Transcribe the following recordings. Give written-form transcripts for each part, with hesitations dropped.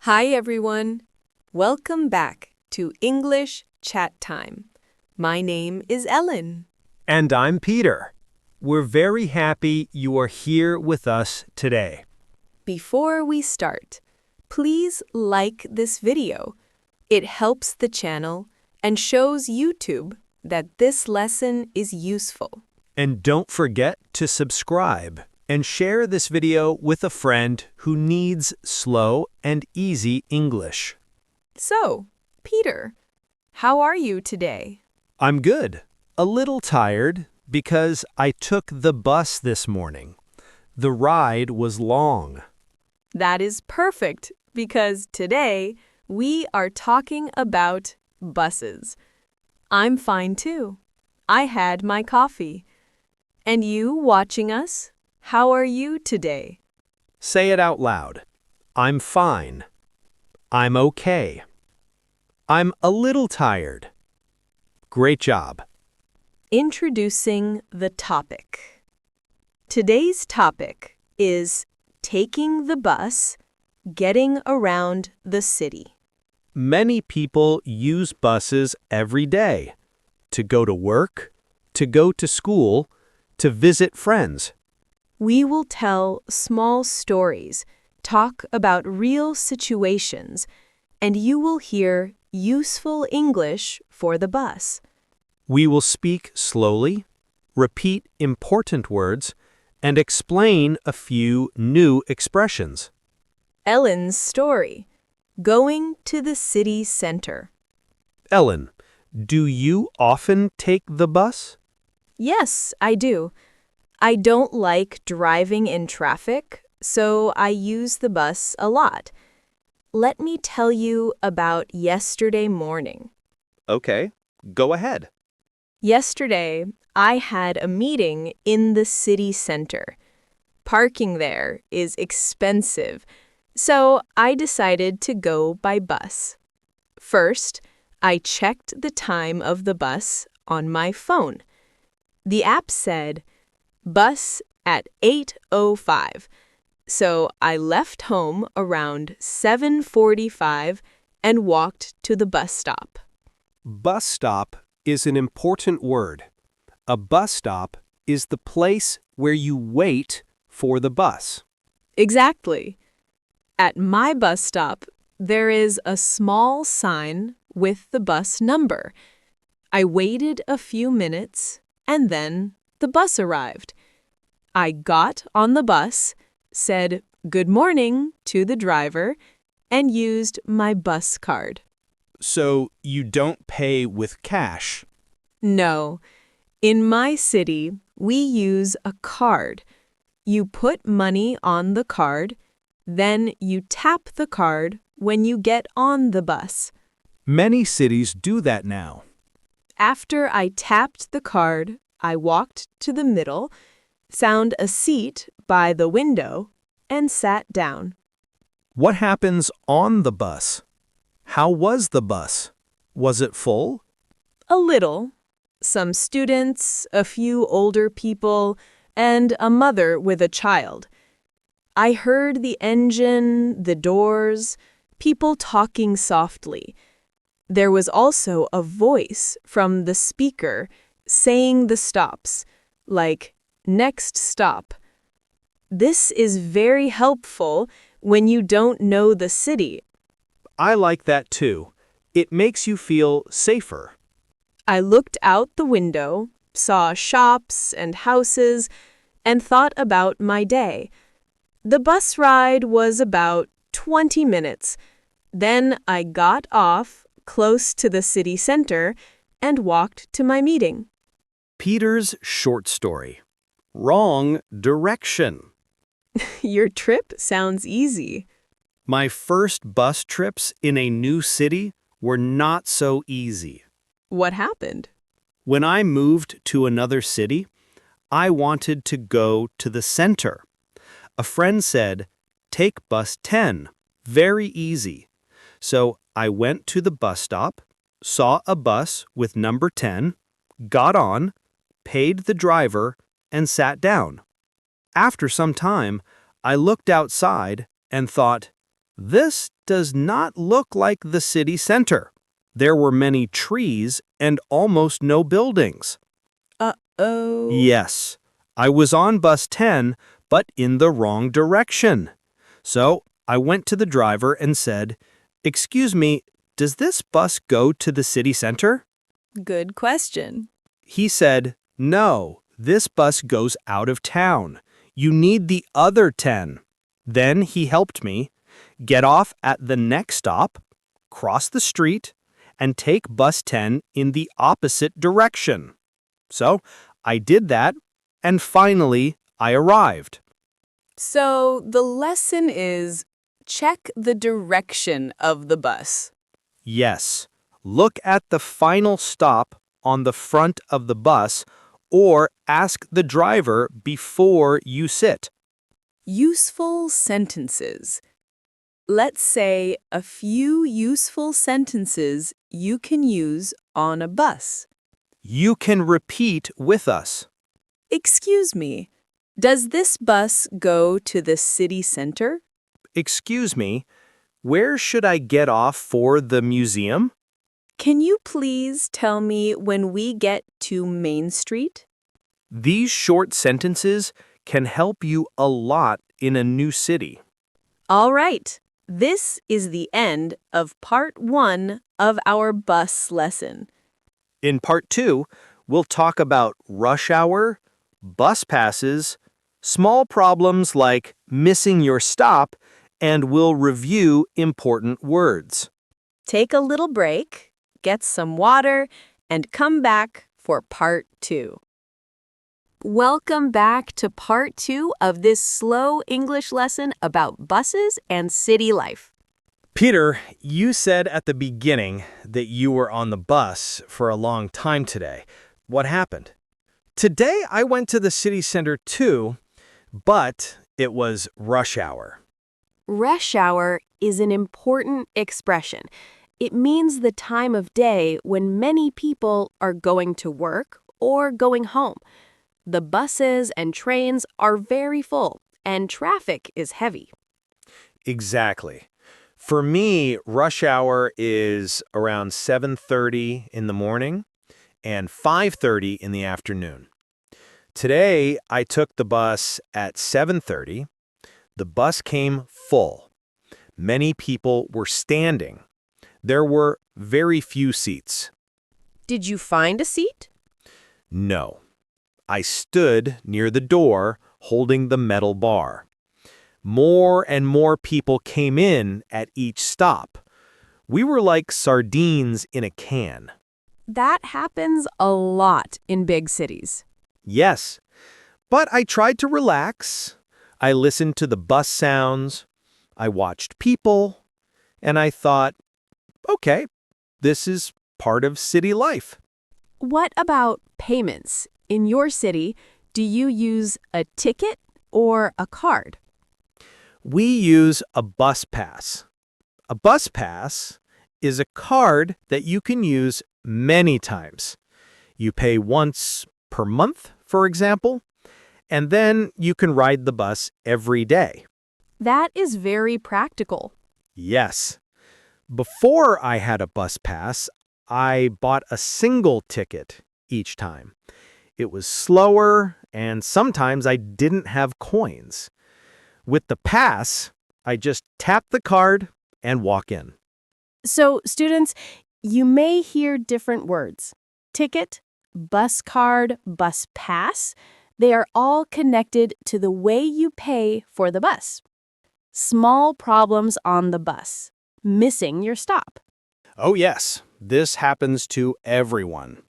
Hi everyone. Welcome back to English Chat Time. My name is Ellen. And I'm Peter. We're very happy you are here with us today. Before we start, please like this video. It helps the channel and shows YouTube that this lesson is useful. And don't forget to subscribe and share this video with a friend who needs slow and easy English. So, Peter, how are you today? I'm good. A little tired because I took the bus this morning. The ride was long. That is perfect because today we are talking about buses. I'm fine too. I had my coffee. And you watching us? How are you today? Say it out loud. I'm fine. I'm okay. I'm a little tired. Great job. Introducing the topic. Today's topic is taking the bus, getting around the city. Many people use buses every day to go to work, to go to school, to visit friends. We will tell small stories, talk about real situations, and you will hear useful English for the bus. We will speak slowly, repeat important words, and explain a few new expressions. Ellen's story, going to the city center. Ellen, do you often take the bus? Yes, I do. I don't like driving in traffic, so I use the bus a lot. Let me tell you about yesterday morning. Okay, go ahead. Yesterday, I had a meeting in the city center. Parking there is expensive, so I decided to go by bus. First, I checked the time of the bus on my phone. The app said, bus at 8:05, so I left home around 7:45 and walked to the bus stop. Bus stop is an important word. A bus stop is the place where you wait for the bus. Exactly. At my bus stop, there is a small sign with the bus number. I waited a few minutes, and then the bus arrived. I got on the bus, said good morning to the driver, and used my bus card. So you don't pay with cash. No, in my city, we use a card. You put money on the card, then you tap the card when you get on the bus. Many cities do that now. After I tapped the card, I walked to the middle, found a seat by the window, and sat down. What happens on the bus? How was the bus? Was it full? A little. Some students, a few older people, and a mother with a child. I heard the engine, the doors, people talking softly. There was also a voice from the speaker saying the stops, like, next stop. This is very helpful when you don't know the city. I like that too. It makes you feel safer. I looked out the window, saw shops and houses, and thought about my day. The bus ride was about 20 minutes. Then I got off close to the city center and walked to my meeting. Peter's short story. Wrong direction. Your trip sounds easy. My first bus trips in a new city were not so easy. What happened? When I moved to another city, I wanted to go to the center. A friend said, "Take bus 10, very easy." So I went to the bus stop, saw a bus with number 10, got on, paid the driver, and sat down. After some time, I looked outside and thought, This does not look like the city center. There were many trees and almost no buildings. Uh-oh. Yes, I was on bus 10, but in the wrong direction. So I went to the driver and said, "Excuse me, does this bus go to the city center?" Good question. He said, "No, this bus goes out of town. You need the other 10." Then he helped me get off at the next stop, cross the street, and take bus 10 in the opposite direction. So I did that, and finally I arrived. So the lesson is check the direction of the bus. Yes, look at the final stop on the front of the bus or ask the driver before you sit. Useful sentences. Let's say a few useful sentences you can use on a bus. You can repeat with us. Excuse me, does this bus go to the city center? Excuse me, where should I get off for the museum? Can you please tell me when we get to Main Street? These short sentences can help you a lot in a new city. All right, this is the end of part 1 of our bus lesson. In part 2, we'll talk about rush hour, bus passes, small problems like missing your stop, and we'll review important words. Take a little break, get some water, and come back for part 2. Welcome back to part 2 of this slow English lesson about buses and city life. Peter, you said at the beginning that you were on the bus for a long time today. What happened? Today I went to the city center too, but it was rush hour. Rush hour is an important expression. It means the time of day when many people are going to work or going home. The buses and trains are very full, and traffic is heavy. Exactly. For me, rush hour is around 7:30 in the morning and 5:30 in the afternoon. Today, I took the bus at 7:30. The bus came full. Many people were standing. There were very few seats. Did you find a seat? No. I stood near the door holding the metal bar. More and more people came in at each stop. We were like sardines in a can. That happens a lot in big cities. Yes, but I tried to relax. I listened to the bus sounds. I watched people. And I thought, okay, this is part of city life. What about payments? In your city, do you use a ticket or a card? We use a bus pass. A bus pass is a card that you can use many times. You pay once per month, for example, and then you can ride the bus every day. That is very practical. Yes. Before I had a bus pass, I bought a single ticket each time. It was slower, and sometimes I didn't have coins. With the pass, I just tap the card and walk in. So, students, you may hear different words. Ticket, bus card, bus pass. They are all connected to the way you pay for the bus. Small problems on the bus. Missing your stop. Oh yes, this happens to everyone.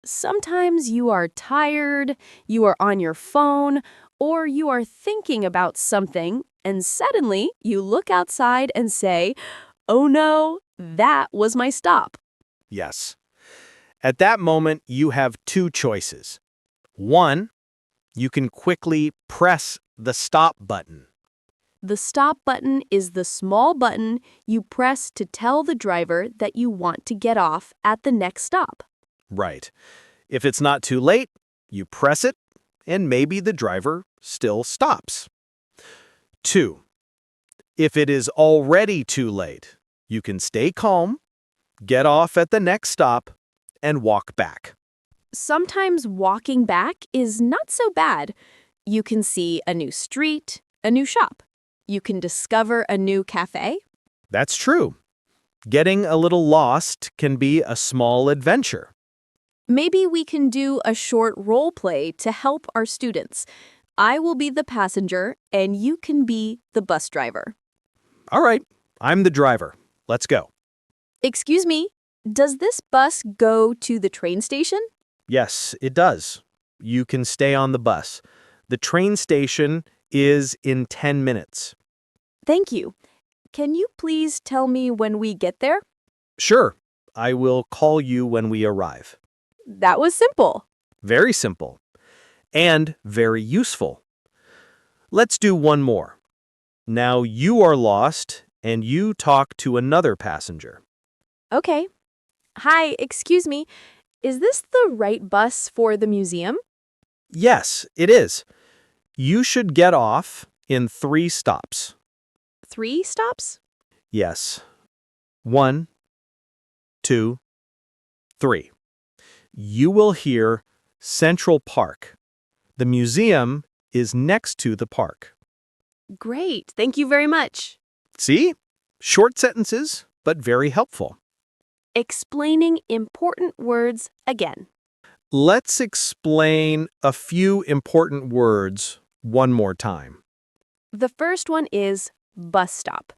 Sometimes you are tired, you are on your phone, or you are thinking about something, and suddenly you look outside and say, "Oh no, that was my stop." Yes. At that moment, you have two choices. One, you can quickly press the stop button. The stop button is the small button you press to tell the driver that you want to get off at the next stop. Right. If it's not too late, you press it, and maybe the driver still stops. 2. If it is already too late, you can stay calm, get off at the next stop, and walk back. Sometimes walking back is not so bad. You can see a new street, a new shop. You can discover a new cafe. That's true. Getting a little lost can be a small adventure. Maybe we can do a short role play to help our students. I will be the passenger and you can be the bus driver. All right, I'm the driver. Let's go. Excuse me, does this bus go to the train station? Yes, it does. You can stay on the bus. The train station is in 10 minutes. Thank you. Can you please tell me when we get there? Sure, I will call you when we arrive. That was simple. Very simple. And very useful. Let's do one more. Now you are lost and you talk to another passenger. Okay. Hi, excuse me. Is this the right bus for the museum? Yes, it is. You should get off in 3 stops. 3 stops? Yes. 1, 2, 3. You will hear Central Park. The museum is next to the park. Great. Thank you very much. See? Short sentences, but very helpful. Explaining important words again. Let's explain a few important words one more time. The first one is bus stop.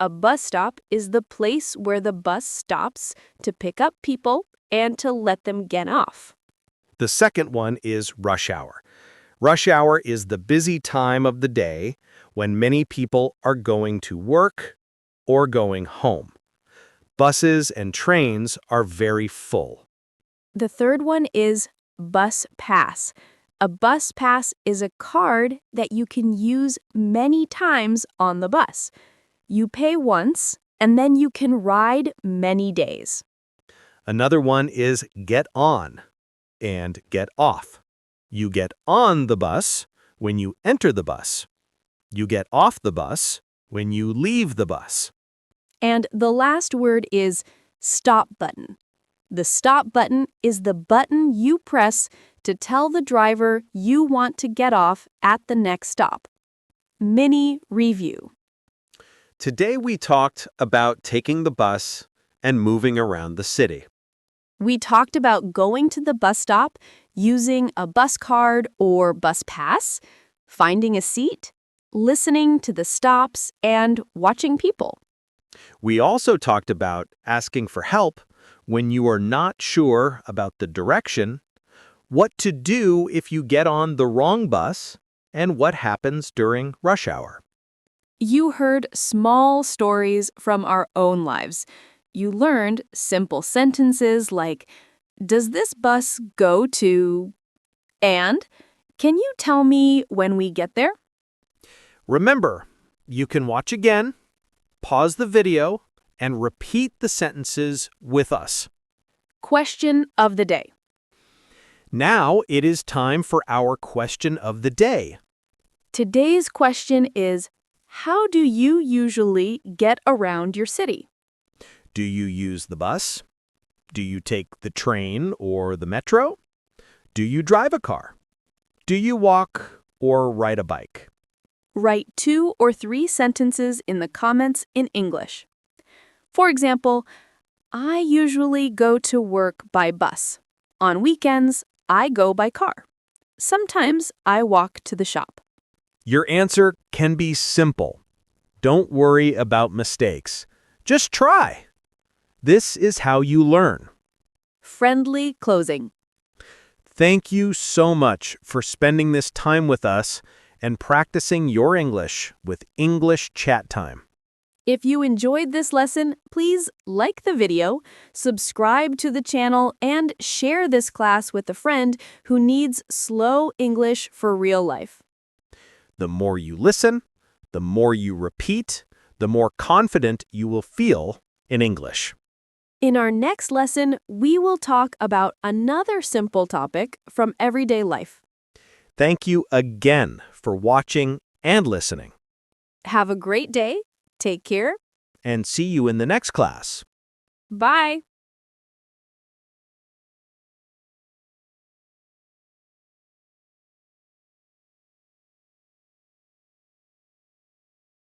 A bus stop is the place where the bus stops to pick up people and to let them get off. The second one is rush hour. Rush hour is the busy time of the day when many people are going to work or going home. Buses and trains are very full. The third one is bus pass. A bus pass is a card that you can use many times on the bus. You pay once, and then you can ride many days. Another one is get on and get off. You get on the bus when you enter the bus. You get off the bus when you leave the bus. And the last word is stop button. The stop button is the button you press to tell the driver you want to get off at the next stop. Mini review. Today we talked about taking the bus and moving around the city. We talked about going to the bus stop, using a bus card or bus pass, finding a seat, listening to the stops, and watching people. We also talked about asking for help when you are not sure about the direction, what to do if you get on the wrong bus, and what happens during rush hour. You heard small stories from our own lives. You learned simple sentences like, does this bus go to... And, can you tell me when we get there? Remember, you can watch again, pause the video, and repeat the sentences with us. Question of the day. Now it is time for our question of the day. Today's question is, how do you usually get around your city? Do you use the bus? Do you take the train or the metro? Do you drive a car? Do you walk or ride a bike? Write 2 or 3 sentences in the comments in English. For example, I usually go to work by bus. On weekends, I go by car. Sometimes I walk to the shop. Your answer can be simple. Don't worry about mistakes. Just try. This is how you learn. Friendly closing. Thank you so much for spending this time with us and practicing your English with English Chat Time. If you enjoyed this lesson, please like the video, subscribe to the channel, and share this class with a friend who needs slow English for real life. The more you listen, the more you repeat, the more confident you will feel in English. In our next lesson, we will talk about another simple topic from everyday life. Thank you again for watching and listening. Have a great day Take care. And see you in the next class. Bye.